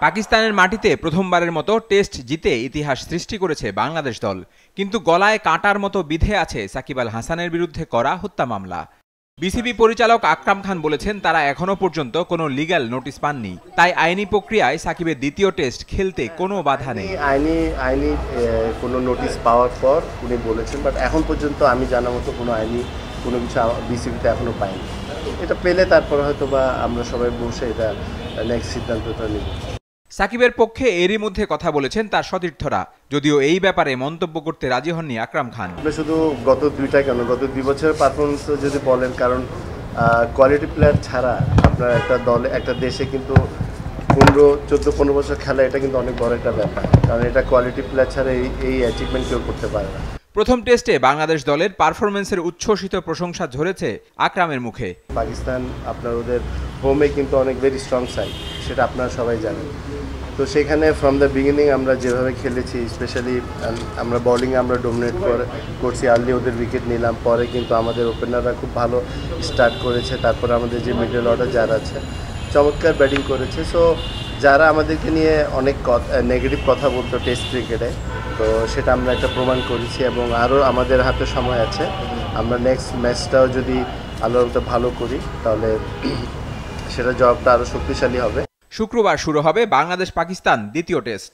পাকিস্তানের মাটিতে প্রথমবারের মতো টেস্ট জিতে ইতিহাস সৃষ্টি করেছে বাংলাদেশ দল। কিন্তু গলায় কাঁটার মতো বিধে আছে সাকিব আল হাসানের বিরুদ্ধে করা হত্যা মামলা। বিসিবি পরিচালক আকরাম খান বলেছেন, তারা এখনো পর্যন্ত কোনো লিগ্যাল নোটিশ পাননি, তাই আইনি প্রক্রিয়ায় সাকিবের দ্বিতীয় টেস্ট খেলতে কোনো বাধা নেই। আইনি কোনো নোটিশ পাওয়ার পর উনি বলেছেন, বাট এখন পর্যন্ত আমি জানা মতো কোনো আইনি কোনো কিছু বিসিবিতে এখনো পাইনি। এটা পেলে তারপর হয়তো বা আমরা সবাই বসে এটা নেক্সট সিদ্ধান্তটা নিব। সাকিবের পক্ষে এরই মধ্যে কথা বলেছেন তার সতীর্থরা, যদিও এই ব্যাপারে মন্তব্য করতে রাজি হননি আকরাম খান। শুধু গত 2 বছরের পারফরমেন্স যদি বলেন, কারণ কোয়ালিটি প্লেয়ার ছাড়া আপনার একটা দলে একটা দেশে কিন্তু 14-15 বছর খেলা, এটা কিন্তু অনেক বড় একটা ব্যাপার, কারণ এটা কোয়ালিটি প্লেয়ার ছাড়া এই অ্যাচিভমেন্ট কেউ করতে পারে না। প্রথম টেস্টে বাংলাদেশ দলের পারফরমেন্সের উচ্ছ্বসিত প্রশংসা ঝরেছে আকরামের মুখে। পাকিস্তান আপনার ওদের হোমে কিন্তু অনেক ভেরি স্ট্রং সাইড, সেটা আপনারা সবাই জানেন। তো সেখানে ফ্রম দ্য বিগিনিং আমরা যেভাবে খেলেছি, স্পেশালি আমরা বোলিংয়ে আমরা ডোমিনেট করছি, আর্লি ওদের উইকেট নিলাম, পরে কিন্তু আমাদের ওপেনাররা খুব ভালো স্টার্ট করেছে, তারপরে আমাদের যে মিডল অর্ডার যারা আছে চমৎকার ব্যাটিং করেছে। সো যারা আমাদেরকে নিয়ে অনেক নেগেটিভ কথা বলতো টেস্ট ক্রিকেটে, তো সেটা আমরা একটা প্রমাণ করেছি এবং আরও আমাদের হাতে সময় আছে। আমরা নেক্সট ম্যাচটাও যদি আল্লাহর ভালো করি, তাহলে সেটা জবাবটা আরও শক্তিশালী হবে। শুক্রবার শুরু হবে বাংলাদেশ পাকিস্তান দ্বিতীয় টেস্ট।